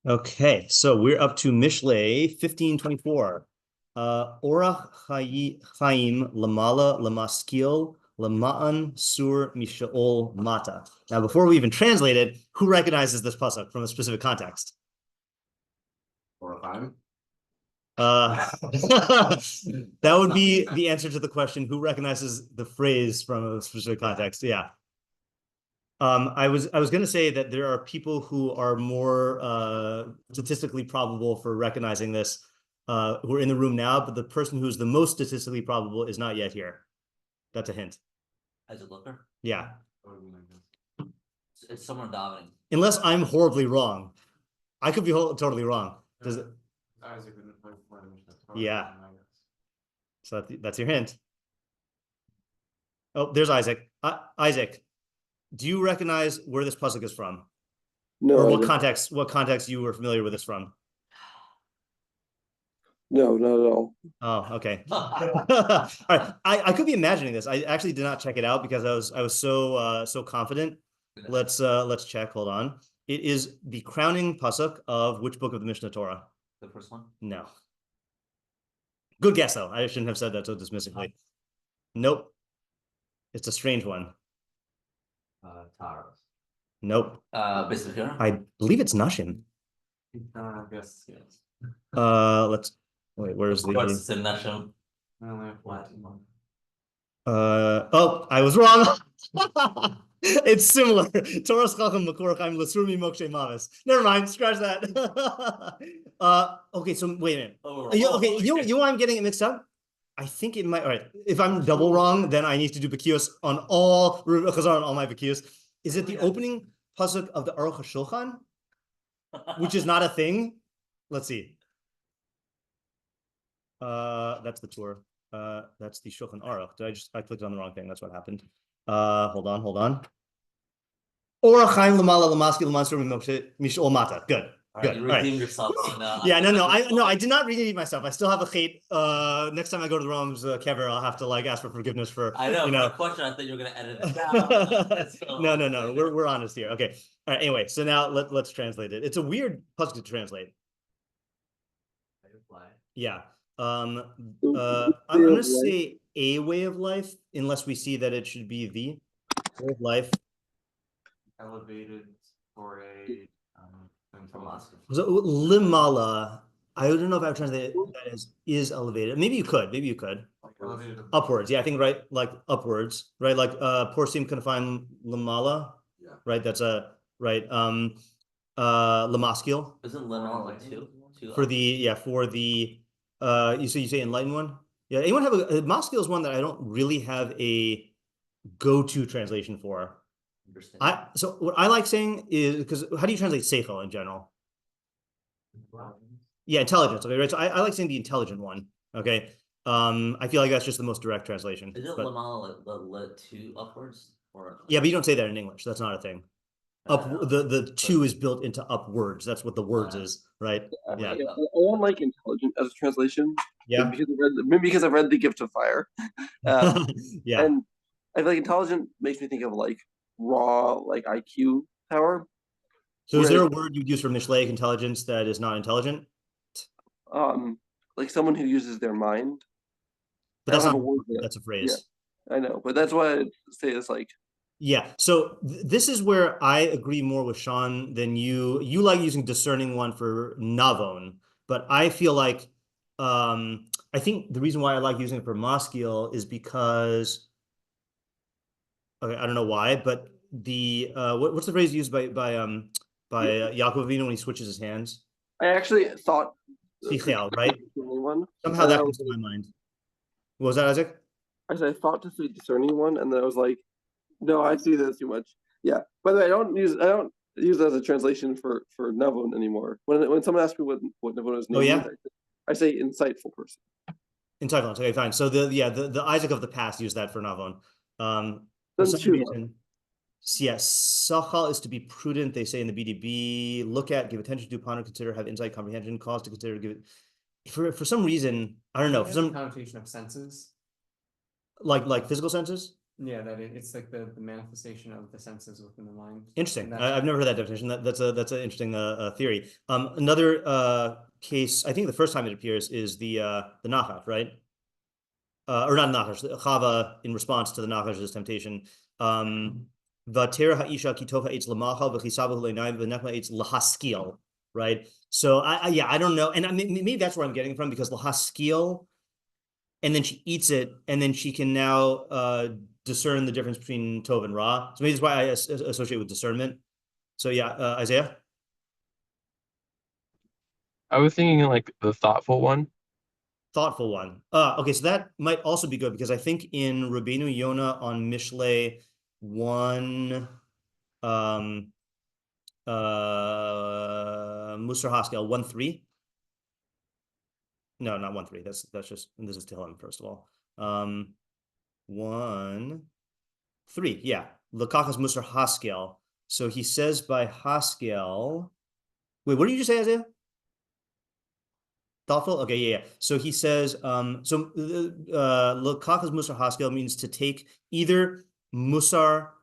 Okay, so we're up to Mishlei 1524. Orach Chayim lamala lamaskil lamaan sur mishaol mata. Now, before we even translate it, who recognizes this pasuk from a specific context? Orach Chayim? That would be the answer to the question, who recognizes the phrase from a specific context? Yeah. I was going to say that there are people who are more statistically probable for recognizing this, who are in the room now, but the person who's the most statistically probable is not yet here. That's a hint. As a looker? Yeah. It's someone davening. Unless I'm horribly wrong. I could be totally wrong. Does it? Yeah. So that's your hint. Oh, there's Isaac. Isaac, do you recognize where this pasuk is from? No. Or what context you were familiar with this from? No, not at all. Oh, okay. All right. I could be imagining this. I actually did not check it out because I was so confident. Let's check. Hold on. It is the crowning pasuk of which book of the Mishnah Torah? The first one? No. Good guess though. I shouldn't have said that so dismissively. Nope. It's a strange one. Taros. Nope. Basically, I believe it's Nashim. Yes, yes. Let's wait. Where's the? What's in Nashim? Oh, I was wrong. It's similar. Torah's Chacham Makorachim Lasrumi Mokshe Mavis. Never mind. Scratch that. Okay. So wait a minute. Okay. You know why I'm getting it mixed up? I think it might. All right. If I'm double wrong, then I need to do Bekius on all my Bekius. Is it the opening pasuk of the Orach Chayim, which is not a thing? Let's see. That's the tour. That's the Shulchan Aruch. I clicked on the wrong thing. That's what happened. Hold on. Orach Chayim lamala lamaskil laman mishol mata. Good. Good. You redeemed yourself. Yeah, no, I did not redeem myself. I still have a hate. Next time I go to the Romans kever, I'll have to ask for forgiveness for. I know. My question. I thought you were gonna edit it down. No. We're honest here. Okay. All right. Anyway, so now let's translate it. It's a weird pasuk to translate. Yeah. I'm gonna say a way of life, unless we see that it should be the way of life. Elevated for a So limala, I don't know if I would translate that as is elevated. Maybe you could. elevated Upwards. Yeah, I think right, like upwards, right? Like porsim confine limala. Yeah. Right. That's a right. Lamaskil. Isn't limala like two? For the you say enlightened one? Yeah. Anyone have a Maskil is one that I don't really have a go-to translation for. So what I like saying is, because how do you translate seichel in general? Yeah, intelligence. Okay, right. So I like saying the intelligent one. Okay. I feel like that's just the most direct translation. Is it limala the two upwards? Or yeah, but you don't say that in English. That's not a thing. The two is built into upwards. That's what the words is, right? Yeah. I don't like intelligent as a translation. Yeah. Maybe because I've read The Gift of Fire. Yeah. And I feel like intelligent makes me think of raw IQ power. So is there a word you'd use for Mishlei intelligence that is not intelligent? Like someone who uses their mind. But that's not a word. That's a phrase. Yeah, I know, but that's why I say it's yeah. So this is where I agree more with Sean than you. You like using discerning one for navon, but I feel like I think the reason why I like using it for maskil is because okay, I don't know why, but the what's the phrase used by Yaakov Avinu when he switches his hands? I actually thought Sichel, right? Somehow that comes to my mind. What was that, Isaac? I said I thought to say discerning one, and then I was like, no, I see this too much. Yeah. By the way, I don't use it as a translation for navon anymore. When someone asks me what navon is, I say insightful person. Insightful. Okay, fine. So the Isaac of the past used that for navon. For some reason, Sachal is to be prudent. They say in the BDB, look at, give attention to, ponder, consider, have insight, comprehension, cause to consider, give it. For some reason, I don't know. For some connotation of senses, like physical senses. Yeah, it's like the manifestation of the senses within the mind. Interesting. And I've never heard that definition. That's an interesting theory. Another case, I think the first time it appears is the Nachash, right? Or not Nachash, Chava in response to the Nachash's temptation. Vatera ha'isha kitocha eitz lamacha v'chisavu le'nayim v'nechma eitz lahaskil, right? So I don't know, and maybe that's where I'm getting from, because lahaskil, and then she eats it, and then she can now discern the difference between tov and ra. So maybe that's why I associate with discernment. So yeah, Isaiah. I was thinking like the thoughtful one. Thoughtful one. Okay, so that might also be good, because I think in Rabbeinu Yonah on Mishlei 1, Musar Haskell 1:3. No, not 1:3. That's just, this is to him first of all. 1:3. Yeah, Lakachas Musar Haskell. So he says by Haskell. Wait, what did you just say, Isaiah? Thoughtful? Okay, yeah. So he says, Lakachas Musar Haskell means to take either Musar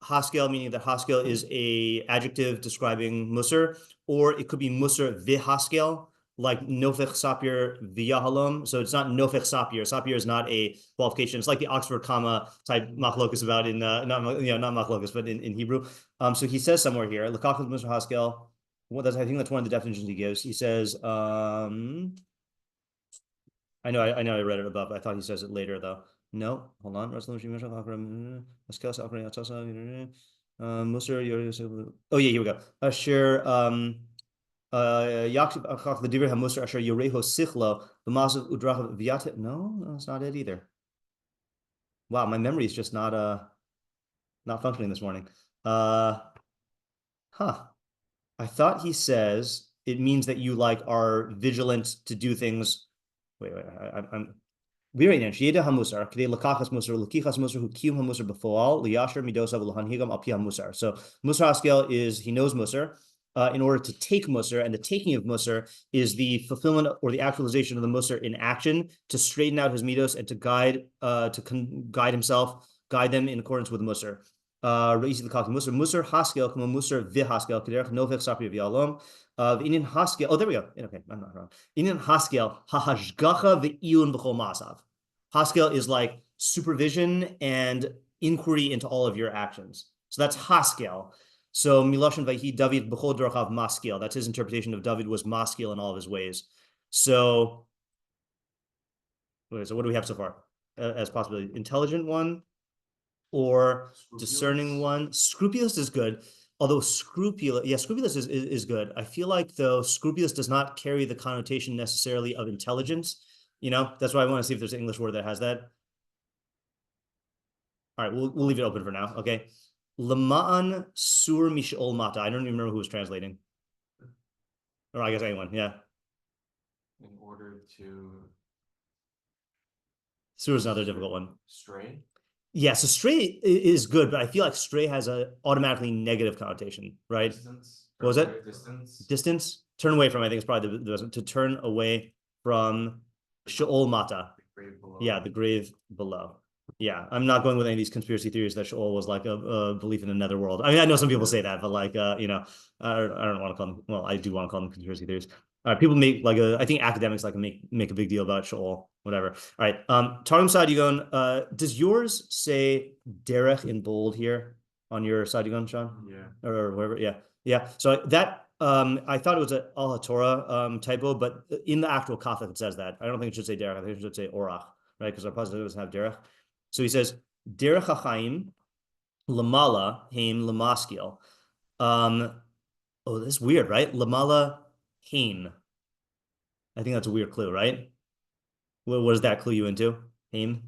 Haskell, meaning that Haskell is a adjective describing Musar, or it could be Musar v'Haskell, like Nofech Sapir v'Yahalom. So it's not Nofech Sapir. Sapir is not a qualification. It's like the Oxford comma type machlokus about in not machlokus, but in Hebrew. So he says somewhere here, Lakachas Musar Haskell. I think that's one of the definitions he gives. He says, I know I read it above. I thought he says it later though. No, hold on. Oh yeah, here we go. Asher no, that's not it either. Wow, my memory is just not functioning this morning. I thought he says it means that you like are vigilant to do things. Wait, I'm very Shiyeda hamusar, k'dei lakachas musar, lakichas musar, hu kiyum hamusar b'foal, liyasher midosav l'hanhigam al pi hamusar. So Musar Haskell is he knows musar in order to take musar, and the taking of musar is the fulfillment or the actualization of the musar in action to straighten out his midos and to guide himself, guide them in accordance with musar. Musar Haskell, come Musar v'Haskell, k'derech novech sapir v'yalom. Inin Haskell. Oh, there we go. Okay, I'm not wrong. Inin Haskell hahashgacha v'iyun b'chol masav. Haskell is like supervision and inquiry into all of your actions. So that's Haskell. So Miloshin vayhi David b'chol derachav Maskil. That's his interpretation of David was Maskil in all of his ways. So what do we have so far as possibility? Intelligent one, or discerning one. Scrupulous is good, although scrupulous is good. I feel like though scrupulous does not carry the connotation necessarily of intelligence. That's why I want to see if there's an English word that has that. All right, we'll leave it open for now. Okay, Lama'an sur mishol mata. I don't even remember who was translating, or I guess anyone. Yeah. In order to. Sur is another difficult one. Stray. Yeah, so stray is good, but I feel like stray has a automatically negative connotation, right? Distance. What was it? Distance. Turn away from, I think it's probably the best, to turn away from Sheol Mata. The grave below. Yeah, the grave below. Yeah, I'm not going with any of these conspiracy theories that Sheol was like a belief in a netherworld. I mean, I know some people say that, but like, I don't want to call them, well, I do want to call them conspiracy theories. People make like I think academics like make a big deal about Sheol, whatever. All right. Targum Sadigon, does yours say derech in bold here on your Sadigon, Sean? Yeah. Or whatever. Yeah. Yeah. So that I thought it was an Al HaTorah typo, but in the actual Catholic it says that. I don't think it should say derech. I think it should say orach, right? Because our pasuk doesn't have derech. So he says derech hachayim lamala heim lamaskil. Oh, that's weird, right? Lamala Haim. I think that's a weird clue, right? What does that clue you into? Haim?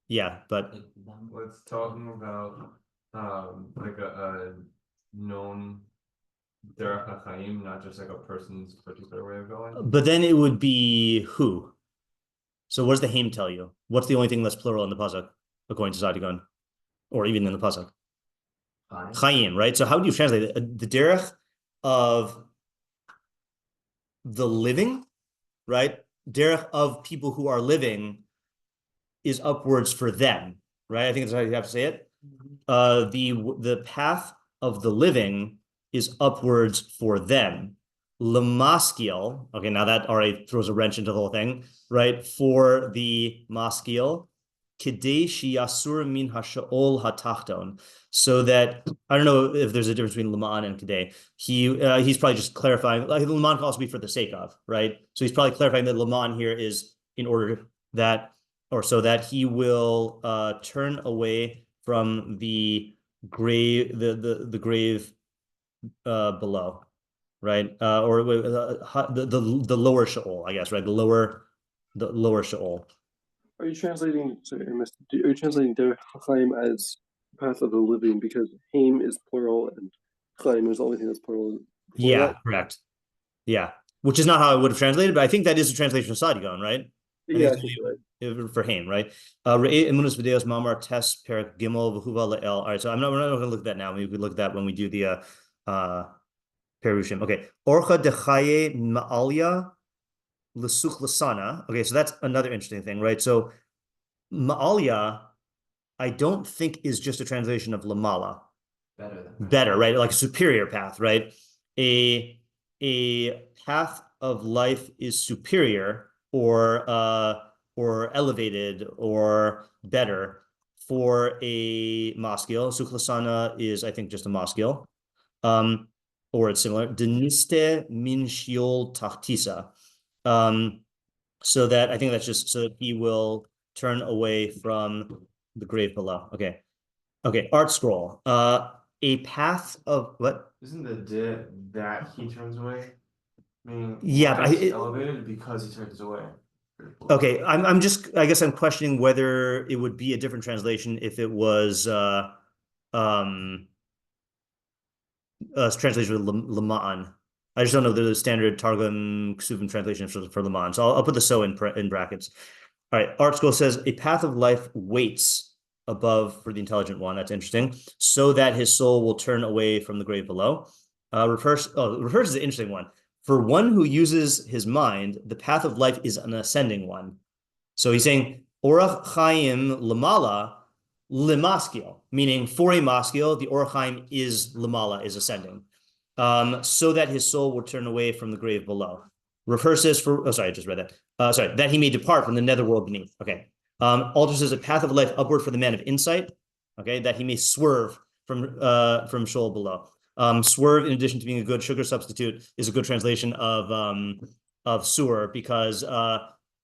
Yeah, but Well, it's talking about like a known Orach Chayim, not just like a person's particular way of going. but then it would be who? So what does the Haim tell you? What's the only thing that's plural in the pasuk, according to Sadigon, or even in the pasuk? Chayim, right? So how do you translate it? The derech of the living, right? Derech of people who are living is upwards for them. right? I think that's how you have to say it. The path of the living is upwards for them. Maskil, okay, now that already throws a wrench into the whole thing, right? For the Maskil, Kidei sheyasur min hasha'ol hatachton, so that I don't know if there's a difference between Laman and Kidei. He's probably just clarifying. Like Laman can also be for the sake of, right? So he's probably clarifying that Laman here is in order that, or so that he will turn away from the grave, the grave below. Right, or the lower Sheol, I guess, right? The lower Sheol. Are you translating? Sorry, I missed. Are you translating Derech Chaim as path of the living because Haim is plural and Chaim is the only thing that's plural? Yeah, correct. Yeah, which is not how I would have translated, but I think that is a translation of Sadigon, right? Yeah, I think right. For Haim, right? Re'eh emunas v'deos mamar tes perak gimel v'huva le'el. All right, so we're not going to look at that now. Maybe we look at that when we do the Perushim. Okay. Orcha dechaye ma'alya l'such l'sana. Okay, so that's another interesting thing, right? So ma'alya, I don't think is just a translation of lamala. Better, right? Like a superior path, right? A path of life is superior or elevated or better for a maskil. Such l'sana is, I think, just a maskil. Or it's similar. Deniste min shiol tachtisa. So that I think that's just so that he will turn away from the grave below. Okay. Art scroll. A path of what? Isn't the that he turns away? I mean, yeah, but he's elevated because he turns away. Okay, I guess I'm questioning whether it would be a different translation if it was translation of Lama'an. I just don't know the standard Targum Ksuvim translation for Lama'an. So I'll put the so in brackets. All right, Art School says a path of life waits above for the intelligent one. That's interesting. So that his soul will turn away from the grave below. Rav Hirsch is an interesting one. For one who uses his mind, the path of life is an ascending one. So he's saying Orach Chayim Lamala Limaskil, meaning for a maskil, the Orach Chayim is Lamala, is ascending, so that his soul will turn away from the grave below. Rav Hirsch says I just read that. That he may depart from the netherworld beneath. Okay. Alter says a path of life upward for the man of insight. Okay, that he may swerve from Sheol below. Swerve, in addition to being a good sugar substitute, is a good translation of sewer because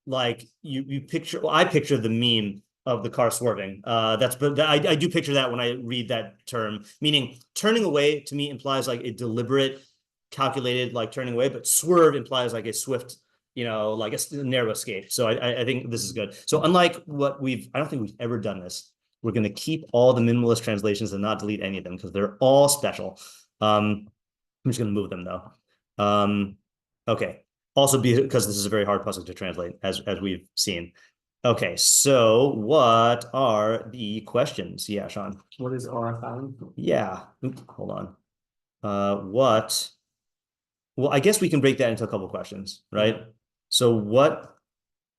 like you picture. Well, I picture the meme of the car swerving. I do picture that when I read that term, meaning turning away to me implies like a deliberate, calculated like turning away, but swerve implies like a swift, like a narrow escape. So I think this is good. So unlike what I don't think we've ever done this. We're going to keep all the minimalist translations and not delete any of them because they're all special. I'm just going to move them though. Okay. Also because this is a very hard pasuk to translate as we've seen. Okay, so what are the questions? Yeah, Sean. What is Orach Chayim? Yeah. Hold on. Well, I guess we can break that into a couple of questions, right? Yeah. So what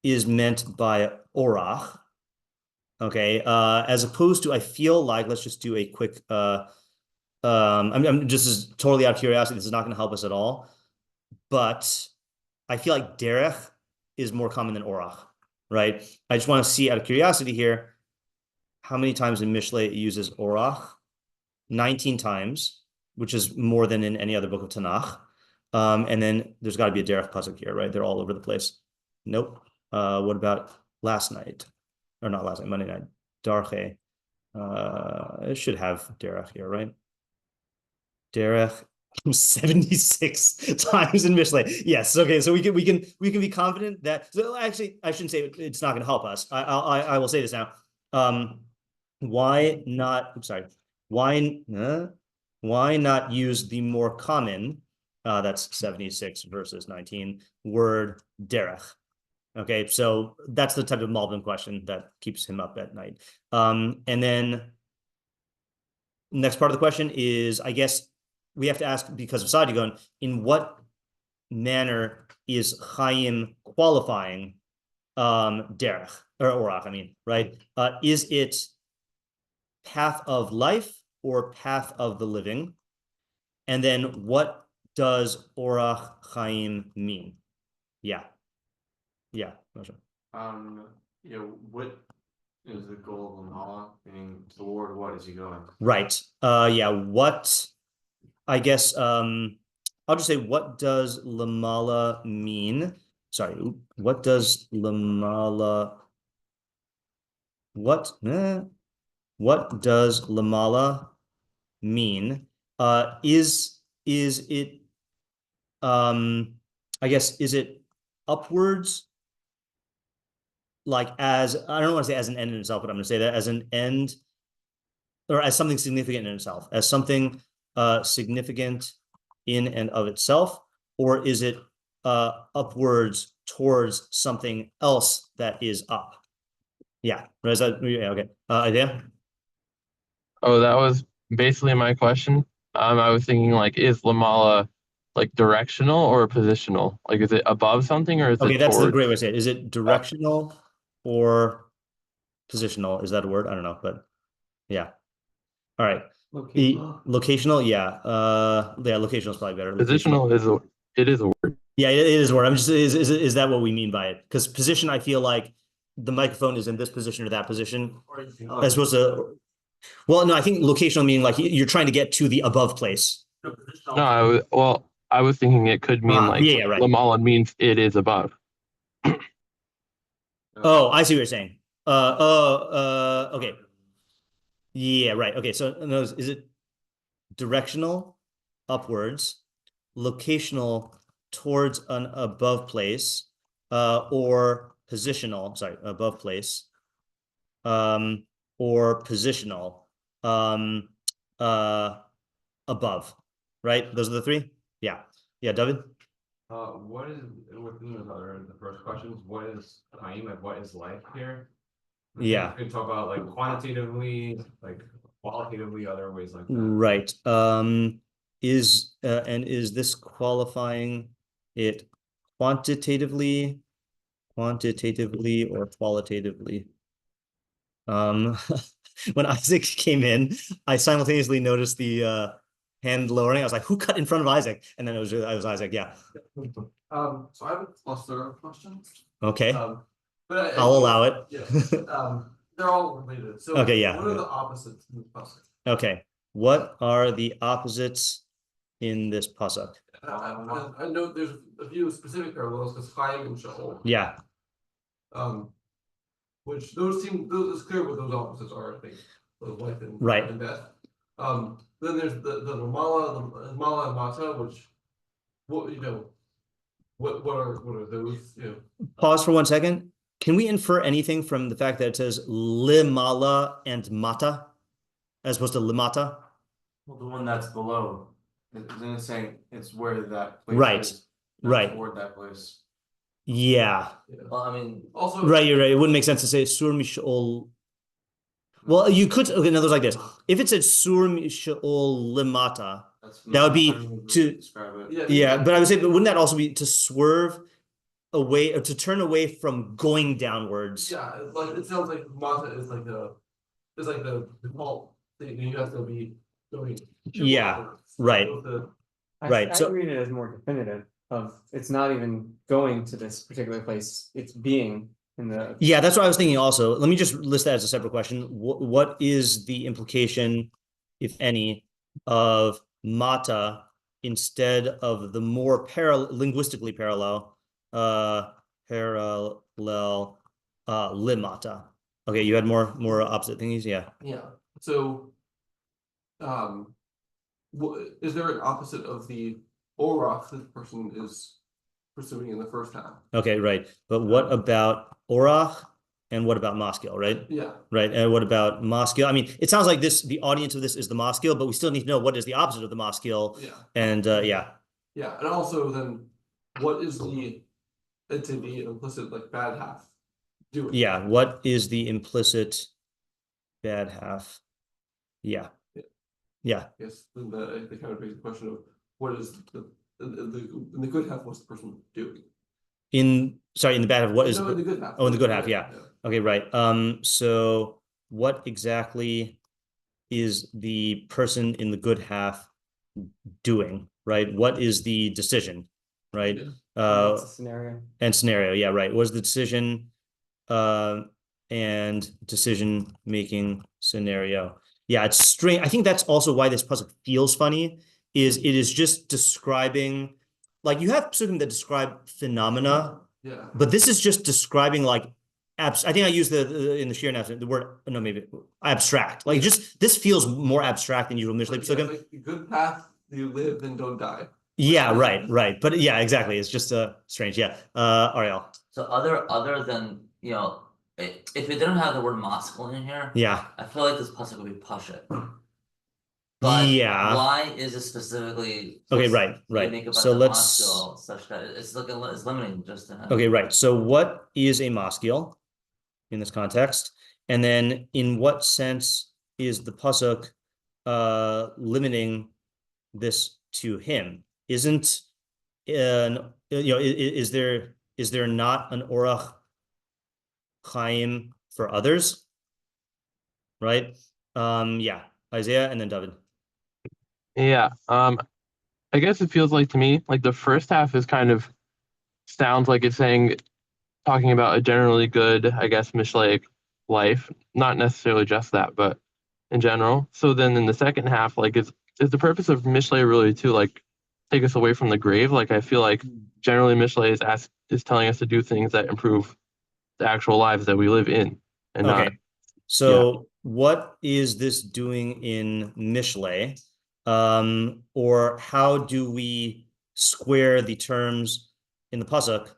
is meant by Orach? Okay, as opposed to, I feel like, let's just do a quick, I'm just as totally out of curiosity, this is not going to help us at all, but I feel like derech is more common than orach, right? I just want to see out of curiosity here, how many times in Mishlei it uses orach? 19 times, which is more than in any other book of Tanakh. And then there's got to be a derech pasuk here, right? They're all over the place. Nope. What about last night? Or not last night, Monday night. Darche. It should have derech here, right? Derech 76 times in Mishlei. Yes. Okay. So we can be confident that. So actually, I shouldn't say it's not going to help us. I will say this now. Why not? I'm sorry. Why not use the more common? That's 76 versus 19 word derech. Okay, so that's the type of Malvin question that keeps him up at night. And then next part of the question is, I guess we have to ask, because of Sadigon, in what manner is Chaim qualifying derech or orach? I mean, right? Is it path of life or path of the living? And then what does Orach Chayim mean? Yeah. What is the goal of Lamala? Meaning toward what is he going? Right. What, I guess, I'll just say, what does Lamala mean? Sorry, what does Lamala, what does Lamala mean? Is it, I guess, is it upwards? Like as, I don't want to say as an end in itself, but I'm going to say that as an end, or as something significant in itself, as something significant in and of itself, or is it upwards towards something else that is up? Yeah, is that, yeah, okay. Idea? Oh, that was basically my question. I was thinking like, is Lamala like directional or positional? Like, is it above something or is Okay, it that's the towards? great way to say it. Is it directional or positional? Is that a word? I don't know, but yeah. All right. Locational, yeah. Locational is probably better. Positional is a word. Yeah, it is a word. I'm just is that what we mean by it? Because position, I feel like the microphone is in this position or that position, as opposed to. Well, no, I think locational meaning like you're trying to get to the above place. No, I was thinking it could mean like yeah, right. Lamala means it is above. Oh, I see what you're saying. Okay. Yeah, right. Okay, so is it directional upwards, locational towards an above place, or positional, sorry, above place, or positional, above, right? Those are the three? Yeah. Yeah, David? What is within the first questions? What is Chayim and what is life here? Yeah. We can talk about like quantitatively, like qualitatively, other ways like that. Right. Is this qualifying it quantitatively or qualitatively? When Isaac came in, I simultaneously noticed the hand lowering. I was like, who cut in front of Isaac? And then it was Isaac. Yeah. So I have a cluster of questions. Okay. But I'll allow it. Yeah. They're all related. So Okay, yeah. What are the opposites in the pasuk? Okay. What are the opposites in this pasuk? I know there's a few specific parallels because Chayim and Sheol. Yeah. Which those is clear what those opposites are, I think. Life and, Right. and death. Then there's the Mala and Mata, which what are those? Pause for 1 second. Can we infer anything from the fact that it says limala and mata as opposed to limata? Well, the one that's below, isn't it saying it's where that place Right. is? Right. Toward that place. Yeah. Well, I mean, Also, Right, you're right. It wouldn't make sense to say sur mishol. Well, you could, okay, in other words, like this. If it said sur mishol limata, that would be to describe it. yeah, but I would say, but wouldn't that also be to swerve away or to turn away from going downwards? yeah, like it sounds like Mata is like the default thing. You have to be going. Yeah, right. Right, I so- read it as more definitive of it's not even going to this particular place, it's being in the. Yeah, that's what I was thinking also. Let me just list that as a separate question. What is the implication, if any, of mata instead of the more linguistically parallel limata? Okay, you had more opposite things, yeah. Yeah. So, is there an opposite of the orach that the person is pursuing in the first half? Okay, right. But what about orach and what about Maskil, right? Yeah. Right. And what about Maskil? I mean, it sounds like the audience of this is the Maskil, but we still need to know what is the opposite of the Maskil. Yeah. And yeah. Yeah, and also then, what is the implicit like bad half doing? Yeah. What is the implicit bad half? Yeah. Yeah. Yes, then they kind of raise the question of what is in the good half, what's the person doing? In the bad half, what is No, in the good half. in the good half, yeah. Okay, right. So what exactly is the person in the good half doing, right? What is the decision, right? What's the scenario? And scenario, yeah, right. What is the decision and decision making scenario? Yeah, it's strange. I think that's also why this pasuk feels funny, is it is just describing, like you have pasukim that describe phenomena, Yeah. but this is just describing like I think I used in the shiur announcement the word, no, maybe abstract. Like just this feels more abstract than usual Mishlei pasukim. Like the good path you live and don't die. Yeah, right. But yeah, exactly. It's just strange. Yeah. Ariel. So other than, if it didn't have the word Maskil in here, Yeah. I feel like this pasuk would be pashut. But yeah. why is it specifically Okay, right. unique about So the let's Maskil such that it's limiting just to him? Okay, right. So what is a Maskil in this context? And then in what sense is the pasuk limiting this to him? Isn't is there not an Orach Chayim for others? Right? Yeah. Isaiah and then David. Yeah. I guess it feels like to me, like the first half is kind of sounds like it's talking about a generally good, I guess, Mishlei life. Not necessarily just that, but in general. So then in the second half, like is the purpose of Mishlei really to like take us away from the grave? Like I feel like generally Mishlei is telling us to do things that improve the actual lives that we live in, and okay. not. So what is this doing in Mishlei? Or how do we square the terms in the pasuk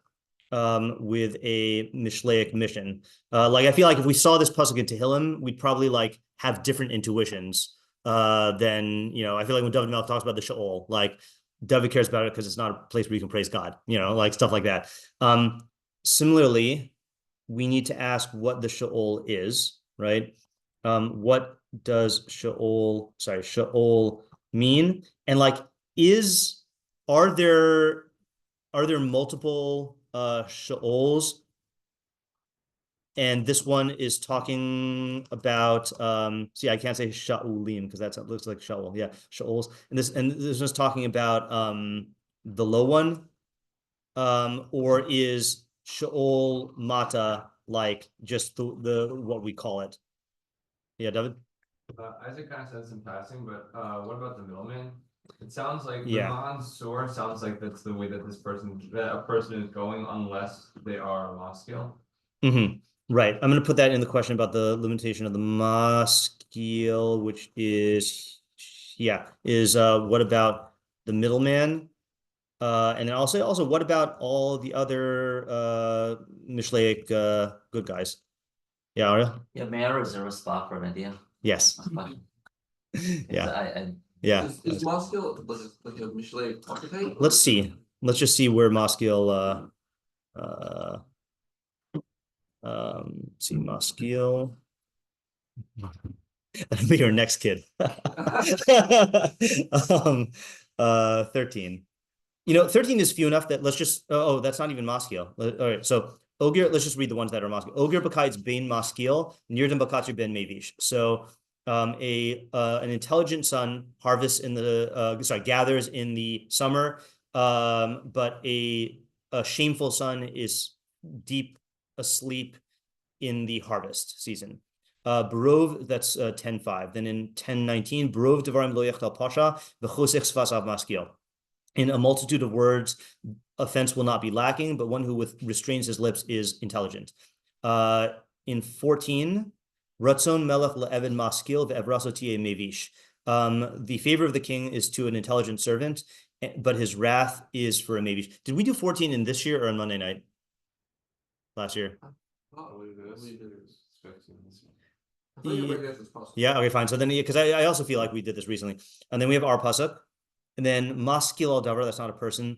with a Mishleic mission? Like I feel like if we saw this pasuk in Tehillim, we'd probably like have different intuitions than, I feel like when David Melech talks about the Sheol, like David cares about it because it's not a place where you can praise God, like stuff like that. Similarly, we need to ask what the Sheol is, right? What does Sheol mean? And like, are there multiple Sheols? And this one is talking about see, I can't say Sha'ulim because that looks like Shaul. Yeah, Sheols. And this one's talking about the low one. Or is Sheol Mata like just the what we call it? Yeah, David. Isaac kind of said this in passing, but what about the middleman? It sounds like Yeah. the non-source sounds like that's the way that a person is going unless they are a Maskil. Mm-hmm. Right. I'm going to put that in the question about the limitation of the Maskil, which is what about the middleman? And then also what about all the other Mishleic good guys? Yeah, Ariel? Yeah, may I reserve a spot for an idea? Yes. Yeah. Yeah. Is Maskil like a Mishlei archetype? Let's see. Let's just see where Maskil see Maskil. That'll be your next kid. 13. 13 is few enough that let's just that's not even Maskil. All right, so Ogir, let's just read the ones that are Maskil. Ogir Bakai's Ben Maskil, Nirdan Bakatsu Ben Mevish. So an intelligent son harvests gathers in the summer, but a shameful son is deep asleep in the harvest season. Barov, that's 10:5. Then in 10:19, Barov Devarim Lo Yachtal Pasha V'chosech Sfas Av Maskil. In a multitude of words, offense will not be lacking, but one who restrains his lips is intelligent. In 14, Ratzon Melech le'eved Maskil ve'evraso tiye mevish. The favor of the king is to an intelligent servant, but his wrath is for a mevish. Did we do 14 in this year or on Monday night? Last year? Yeah, okay, fine. So then, because I also feel like we did this recently. And then we have our pasuk. And then Maskil al davar, that's not a person.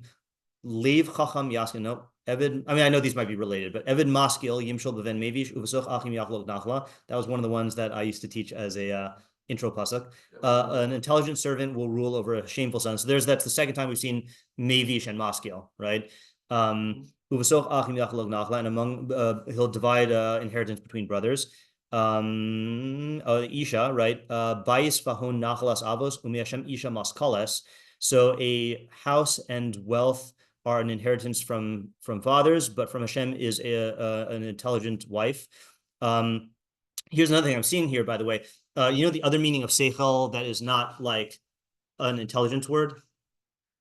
Lev chacham yaskin, no. Evid, I mean, I know these might be related, but Evid Maskil yimshol beven mevish uvasoch achim yachlok nachla. That was one of the ones that I used to teach as a intro pasuk. An intelligent servant will rule over a shameful son. So that's the second time we've seen mevish and Maskil, right? Uvasoch achim yachlok nachla, and among he'll divide inheritance between brothers. Isha, right? Bayis vahon nachalas avos umi Hashem isha maskales. So a house and wealth are an inheritance from fathers, but from Hashem is an intelligent wife. Here's another thing I'm seeing here, by the way. The other meaning of seichel that is not like an intelligence word,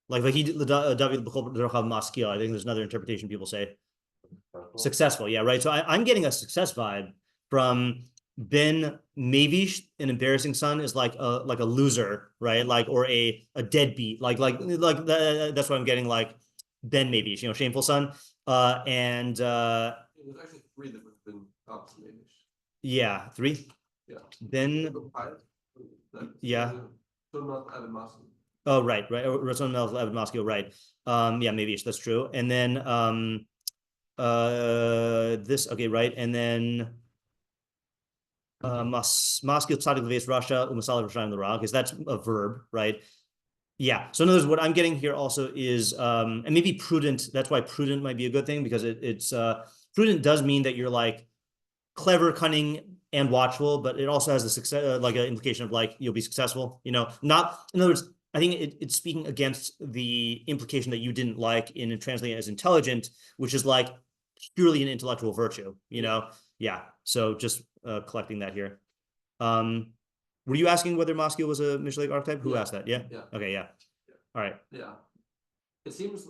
like David Maskil. I think there's another interpretation people say. Successful, yeah, right. So I'm getting a success vibe from Ben Mavish. An embarrassing son is like a loser, right? Like, or a deadbeat, like that's what I'm getting, like Ben Mavish, shameful son. And There's actually 3 that have been opposite maybe. Yeah, 3. Yeah. Then yeah. Oh, right. Ratzon Melech Levad Maskil, right. Yeah, maybe that's true. And then this, okay, right. And then Maskil Tzadik Leves Rasha Umasal Rashayim L'Ra, because that's a verb, right? Yeah. So in other words, what I'm getting here also is and maybe prudent. That's why prudent might be a good thing, because it's prudent does mean that you're like clever, cunning, and watchful, but it also has a success, like an implication of like you'll be successful. Not, in other words, I think it's speaking against the implication that you didn't like in translating it as intelligent, which is like purely an intellectual virtue. Yeah. So just collecting that here. Were you asking whether Maskil was a Mishlei archetype? Who asked that? Yeah. Okay. Yeah. All right. Yeah. It seems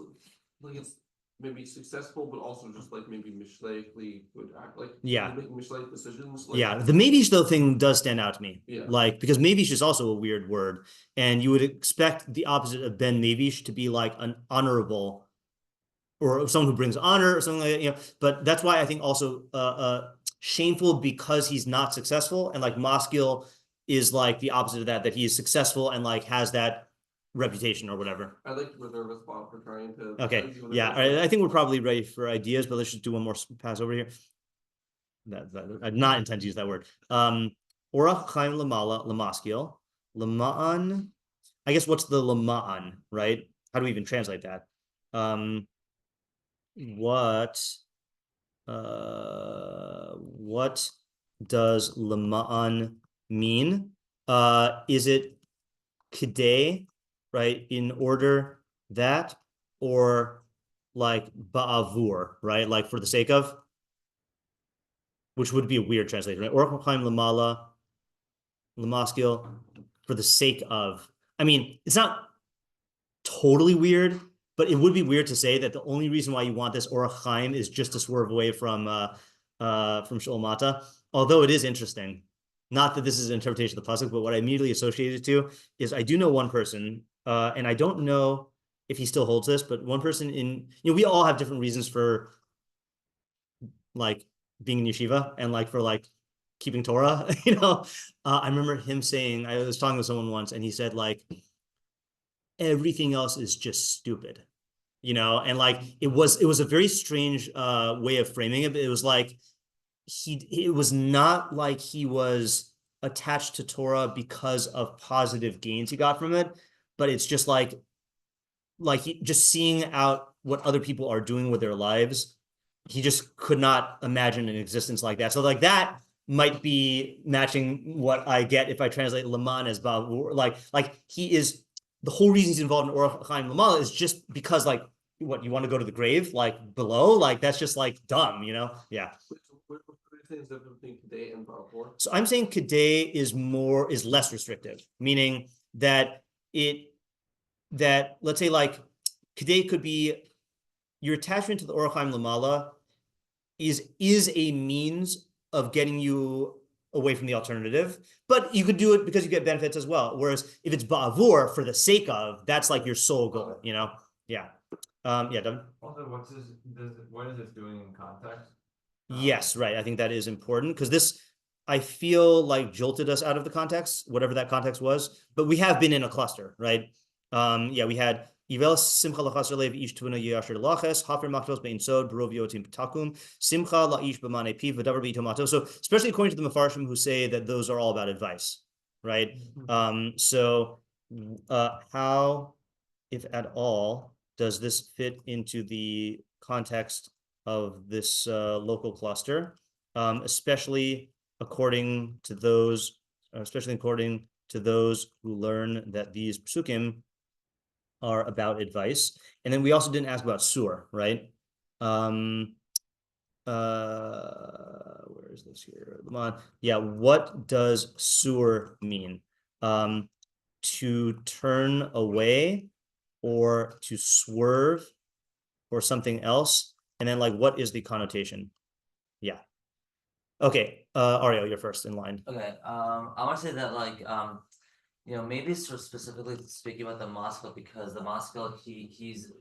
like it's maybe successful, but also just like maybe Mishlei would act like making Mishlei decisions. Yeah, the Mavish though thing does stand out to me. Yeah. Like, because Mavish is also a weird word, and you would expect the opposite of Ben Mavish to be like an honorable, or someone who brings honor or something like that. But that's why I think also shameful, because he's not successful, and like Maskil is like the opposite of that he is successful and like has that reputation or whatever. I like to reserve a spot for trying to. Okay. Yeah. All right. I think we're probably ready for ideas, but let's just do one more pass over here. I did not intend to use that word. Orach Chayim Lamala Lamaskil Lamaan. I guess what's the Lamaan, right? How do we even translate that? What does Lamaan mean? Is it Kidei, right, in order that, or like ba'avur, right, like for the sake of, which would be a weird translation, right? Orach Chayim Lamala Lamaskil, for the sake of. I mean, it's not totally weird, but it would be weird to say that the only reason why you want this Orach Chayim is just to swerve away from Sholmata. Although it is interesting. Not that this is an interpretation of the pasuk, but what I immediately associated to is I do know one person, and I don't know if he still holds this, but one person we all have different reasons for like being in yeshiva and like for like keeping Torah, I remember him saying, I was talking with someone once, and he said like, everything else is just stupid, and like it was a very strange way of framing it. But it was like, it was not like he was attached to Torah because of positive gains he got from it, but it's just like he, just seeing out what other people are doing with their lives, he just could not imagine an existence like that. So like that might be matching what I get if I translate Laman as Bavur. Like he is, the whole reason he's involved in Orach Chayim Lamala is just because like, what, you want to go to the grave, like below, like that's just like dumb, yeah. So I'm saying Kedei is less restrictive, meaning that let's say like Kedei could be your attachment to the Orach Chayim Lamala is a means of getting you away from the alternative, but you could do it because you get benefits as well. Whereas if it's ba'avur, for the sake of, that's like your sole goal, Yeah. Yeah, Devin? Also, what is this doing in context? Yes, right. I think that is important, because this, I feel like, jolted us out of the context, whatever that context was. But we have been in a cluster, right? We had Ivel Simcha Lachasar Lev Ish Tuna Yashar Laches Hafer Maktos Bein Sod Barov Yotim Takum Simcha Laish B'Mane Piv V'Davar B'Tomato. So especially according to the meforshim, who say that those are all about advice, right? So how, if at all, does this fit into the context of this local cluster, especially according to those, especially according to those who learn that these psukim are about advice. And then we also didn't ask about shiur, right? Where is this here? Come on. Yeah, what does shiur mean? To turn away or to swerve or something else? And then like, what is the connotation? Yeah. Okay, Ariel, you're first in line. Okay, I want to say that like maybe sort of specifically speaking about the Maskil, because the Maskil he's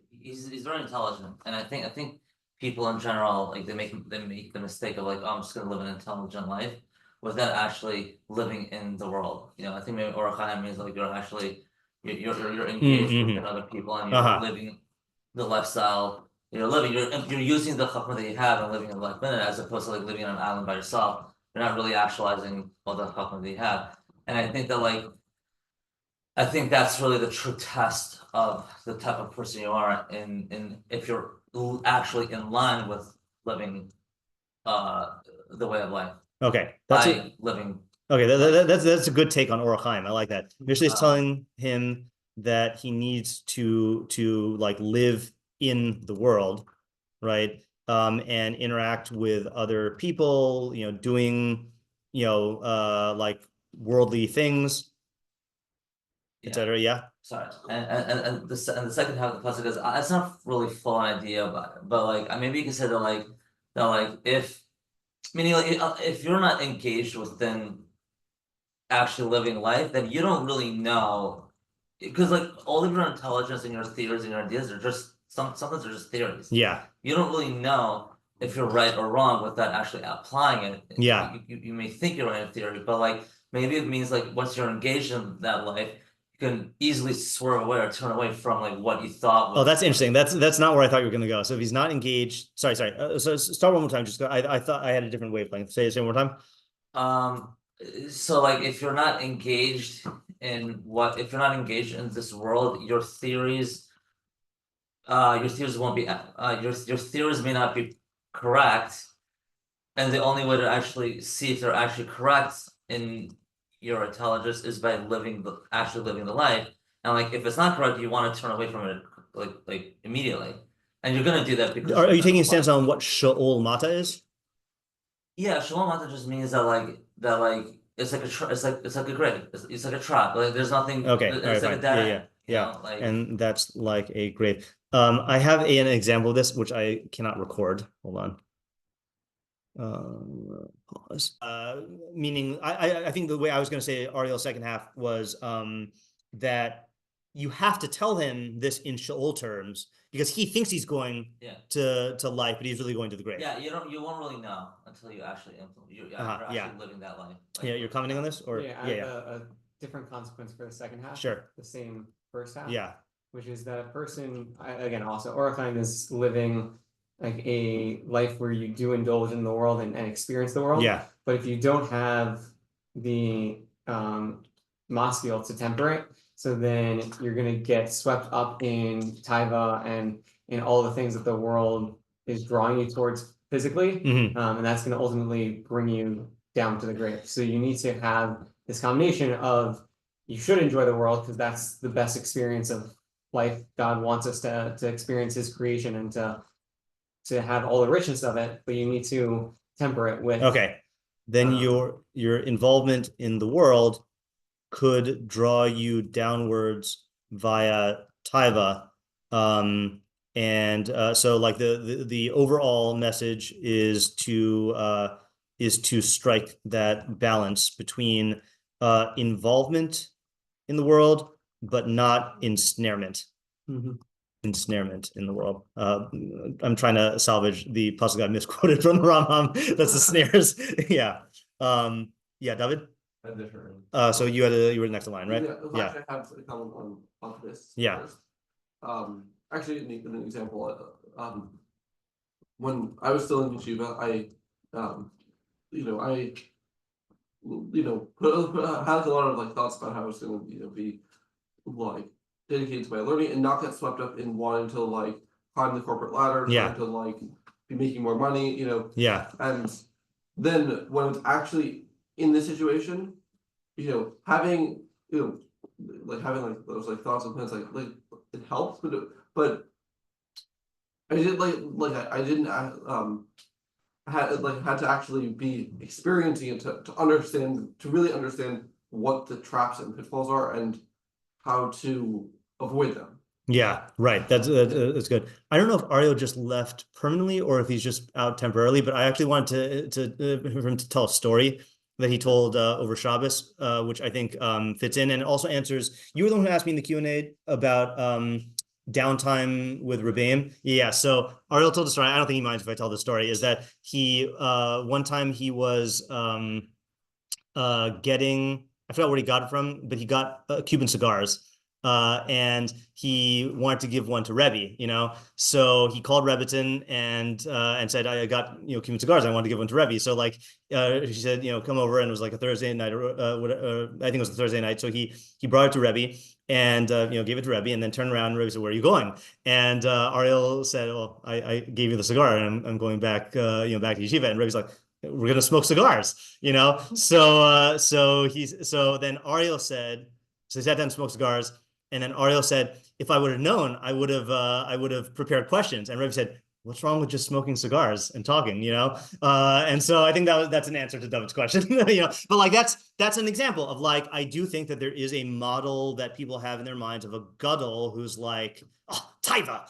very intelligent, and I think people in general like they make the mistake of like, oh, I'm just gonna live an intelligent life without actually living in the world. I think maybe Orach Chayim means like you're engaged with other people and you're living the lifestyle. You're using the chachma that you have and living in life in it, as opposed to like living on an island by yourself. You're not really actualizing all the chachma that you have. And I think that's really the true test of the type of person you are in if you're actually in line with living the way of life. Okay, living. Okay, that's a good take on Orach Chayim. I like that. Mishlei is telling him that he needs to like live in the world, right? And interact with other people, doing, like worldly things, etc. Yeah. Sorry, and the second half of the pasuk is it's not really full idea, but like maybe you can say that like if meaning like if you're not engaged within actually living life, then you don't really know, because like all of your intelligence and your theories and your ideas are just sometimes they're just theories. Yeah. You don't really know if you're right or wrong without actually applying it. Yeah. You may think you're right in theory, but like maybe it means like once you're engaged in that life, you can easily swerve away or turn away from like what you thought was. Oh, that's interesting. That's not where I thought you were going to go. So if he's not engaged, sorry. So start one more time. Just I thought I had a different way of playing. Say it one more time. So like if you're not engaged in this world, your theories won't be your theories may not be correct, and the only way to actually see if they're actually correct in your intelligence is by actually living the life. And like if it's not correct, you want to turn away from it like immediately, and you're gonna do that because. Are you taking a stance on what Sha'ol Mata is? Yeah, Shalom Mata just means that it's like a grade. It's like a trap. Like there's nothing. Okay. It's like a yeah. And that's like a grade. I have an example of this which I cannot record. Hold on. Pause. Meaning, I think the way I was going to say Ariel's second half was that you have to tell him this in Sheol terms, because he thinks he's going to life, but he's really going to the grave. Yeah, you won't really know until you actually implement. You're actually living that life. Like, you're commenting on this, or I have a different consequence for the second half. Sure. The same first half. Yeah. Which is that a person, again, also Orach Chayim is living like a life where you do indulge in the world and experience the world. Yeah. But if you don't have the Maskil to temper it, so then you're going to get swept up in taiva and in all the things that the world is drawing you towards physically. And that's going to ultimately bring you down to the grave. So you need to have this combination of, you should enjoy the world because that's the best experience of life. God wants us to experience his creation and to have all the richness of it, but you need to temper it with. Okay. Then your involvement in the world could draw you downwards via taiva. So like the overall message is to strike that balance between involvement in the world, but not ensnarement. Ensnarement in the world. I'm trying to salvage the pasuk I misquoted from the Rambam. That's the snares. Yeah. David. So you were next in line, right? Yeah. I have a comment on this. Yeah. First. Actually, an example. When I was still in yeshiva, I had a lot of like thoughts about how I was going to be like dedicated to my learning and not get swept up in wanting to like climb the corporate ladder, trying to like be making more money, Yeah. And then when I was actually in this situation, having having those thoughts and plans like it helps, but I did I didn't had to actually be experiencing it to really understand what the traps and pitfalls are and how to avoid them. Yeah, right. That's good. I don't know if Ariel just left permanently or if he's just out temporarily, but I actually wanted for him to tell a story that he told over Shabbos, which I think fits in and also answers. You were the one who asked me in the Q&A about downtime with Rebbeim. Yeah, so Ariel told the story. I don't think he minds if I tell the story. Is that he one time he was getting, I forgot where he got it from, but he got Cuban cigars. And he wanted to give one to Rebbe, so he called Rebbitzin and said, I got, Cuban cigars. I wanted to give one to Rebbe. So she said, come over, and it was like a Thursday night, I think it was a Thursday night. So he brought it to Rebbe and, gave it to Rebbe and then turned around and Rebbe said, where are you going? And Ariel said, well, I gave you the cigar and I'm going back, back to Yeshiva. And Rebbe's like, we're going to smoke cigars, So then Ariel said, so he sat down and smoked cigars. And then Ariel said, if I would have known, I would have prepared questions. And Rebbe said, what's wrong with just smoking cigars and talking, And so I think that's an answer to David's question, But that's an example of I do think that there is a model that people have in their minds of a gadol who's like, oh, taiva,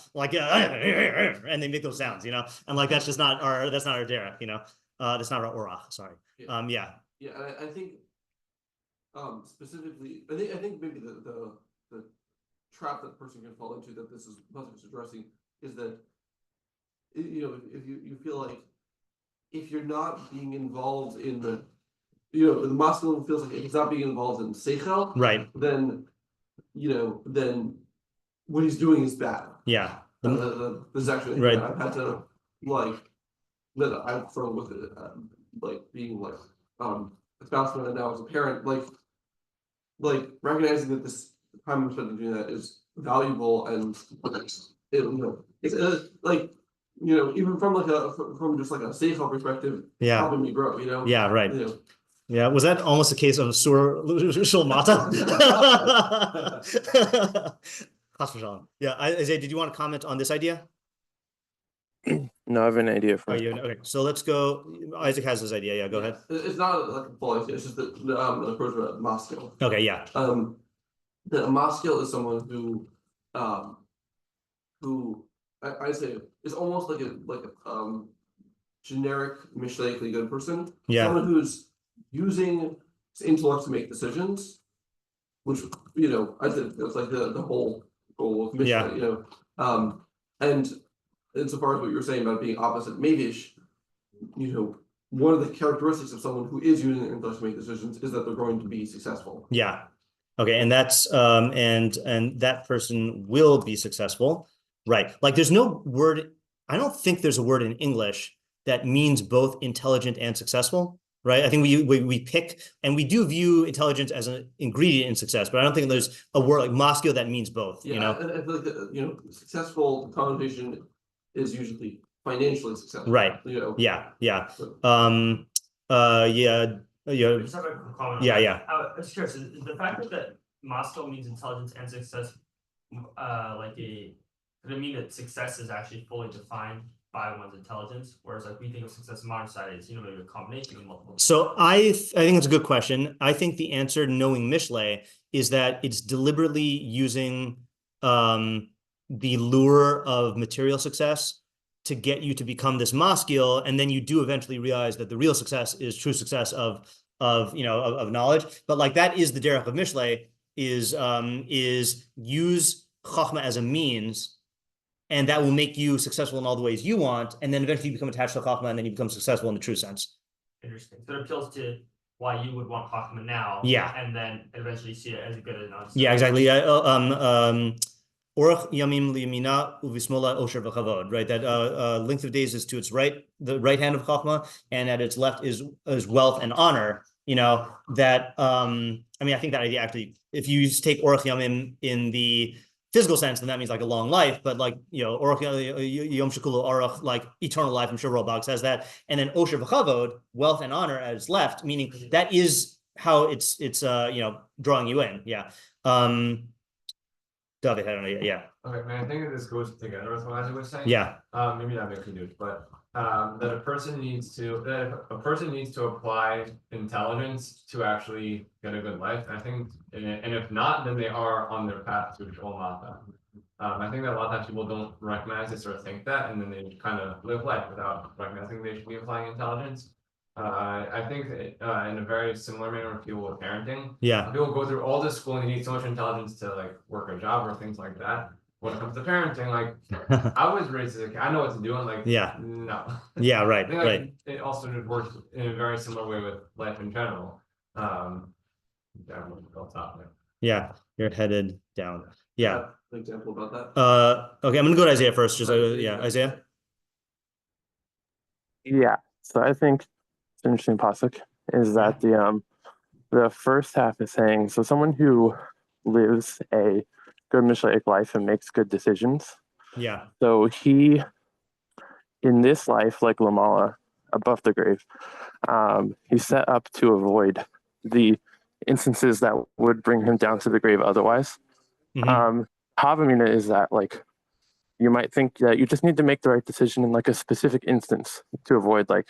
and they make those sounds, And that's just not our derech, that's not our orach. Sorry. Yeah. Yeah, I think specifically, I think maybe the trap that the person can fall into that this is addressing is that if you feel like if you're not being involved in the the Maskil feels like if it's not being involved in seichel, right, then then what he's doing is bad. Yeah. This is actually right. I've had to that I've struggled with it, being a spouse and now as a parent, recognizing that this time I'm spending doing that is valuable and it's even from just a seichel perspective, yeah, helping me grow, Yeah, right. Yeah, was that almost a case of sur mata? Yeah, Isaiah, did you want to comment on this idea? No, I have an idea for it. Okay, so let's go. Isaac has this idea. Yeah, go ahead. It's not a full idea. It's just the approach of Maskil. Okay, yeah. The Maskil is someone who I say is almost like a generic Mishlei good person. Yeah. Someone who's using his intellect to make decisions, which I think that's the whole goal of Mishlei. Yeah. And insofar as what you were saying about being opposite Medish, one of the characteristics of someone who is using their intellect to make decisions is that they're going to be successful. Yeah. Okay, and that's and that person will be successful, right? There's no word. I don't think there's a word in English that means both intelligent and successful, right? I think we pick, and we do view intelligence as an ingredient in success, but I don't think there's a word like Maskil that means both. Yeah, and I feel like successful connotation is usually financially successful, right? Yeah. Yeah. Yeah. Just have a quick comment. Yeah. I was curious, is the fact that Maskil means intelligence and success, could it mean that success is actually fully defined by one's intelligence, whereas we think of success in modern society as maybe a combination of multiple. So I think it's a good question. I think the answer, knowing Mishlei, is that it's deliberately using the lure of material success to get you to become this Maskil, and then you do eventually realize that the real success is true success of knowledge. But that is the derech of Mishlei, is use Chachma as a means, and that will make you successful in all the ways you want, and then eventually you become attached to Chachma, and then you become successful in the true sense. Interesting. So it appeals to why you would want Chachma now, yeah, and then eventually see it as a good enough. Yeah, exactly. Orach Yamim Liyamina Uvismola Osher V'Chavod, right? That length of days is to its right, the right hand of Chachma, and at its left is wealth and honor. That I think that idea actually, if you take Orach Yamim in the physical sense, then that means like a long life, but like, Orach Yom Shekulu Orach, like eternal life. I'm sure Rambam says that. And then Osher v'Chavod, wealth and honor as left, meaning that is how it's drawing you in. Yeah. David, I don't know. Yeah. Okay, man, I think this goes together with what I was saying. Yeah. Maybe not make news, but that a person needs to apply intelligence to actually get a good life. I think, and if not, then they are on their path to Shol Mata. I think that a lot of times people don't recognize this or think that, and then they kind of live life without recognizing they should be applying intelligence. I think that, in a very similar manner with people with parenting. Yeah. People go through all this school and you need so much intelligence to like work a job or things like that. When it comes to parenting, like I was raised as a kid, I know what to do, and like no. Yeah, right. I think, like, right. It also just works in a very similar way with life in general. Yeah, you're headed down. Yeah. An example about that. Okay, I'm gonna go to Isaiah first. Just Isaiah. Yeah. So I think it's an interesting pasuk is that the first half is saying, so someone who lives a good Mishlei life and makes good decisions. Yeah. So he, in this life, like Lamala, above the grave, he's set up to avoid the instances that would bring him down to the grave otherwise. Havamina is that like you might think that you just need to make the right decision in like a specific instance to avoid like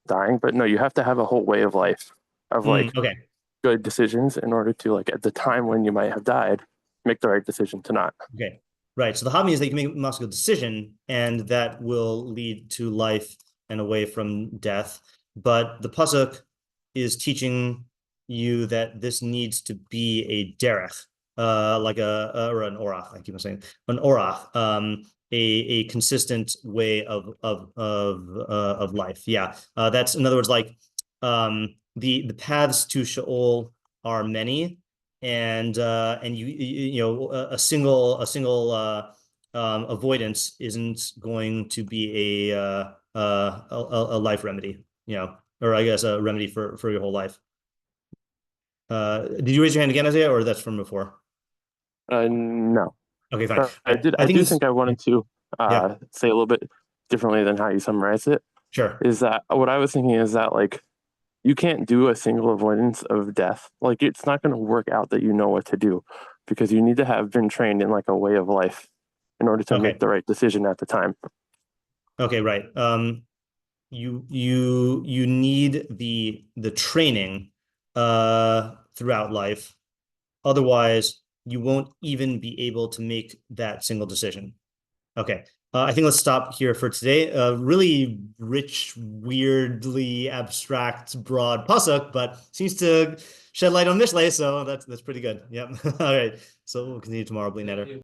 dying, but no, you have to have a whole way of life of like good decisions in order to like at the time when you might have died, make the right decision to not. Okay, right. So the havamina is that you can make a Maskil decision, and that will lead to life and away from death. But the pasuk is teaching you that this needs to be a derech, like or an orach. I keep on saying an orach, a consistent way of life. Yeah, that's in other words like the paths to Sheol are many, and a single avoidance isn't going to be a life remedy, or I guess a remedy for your whole life. Did you raise your hand again, Isaiah, or that's from before? No. Okay, fine. I do think I wanted to say a little bit differently than how you summarized it. Sure. Is that what I was thinking is that like you can't do a single avoidance of death. Like it's not going to work out that you know what to do, because you need to have been trained in like a way of life in order to make the right decision at the time. Okay, right. You need the training throughout life. Otherwise, you won't even be able to make that single decision. Okay. I think let's stop here for today. Really rich, weirdly abstract, broad pasuk, but seems to shed light on Mishlei, so that's pretty good. Yep. All right. So we'll continue tomorrow, Bli Neder.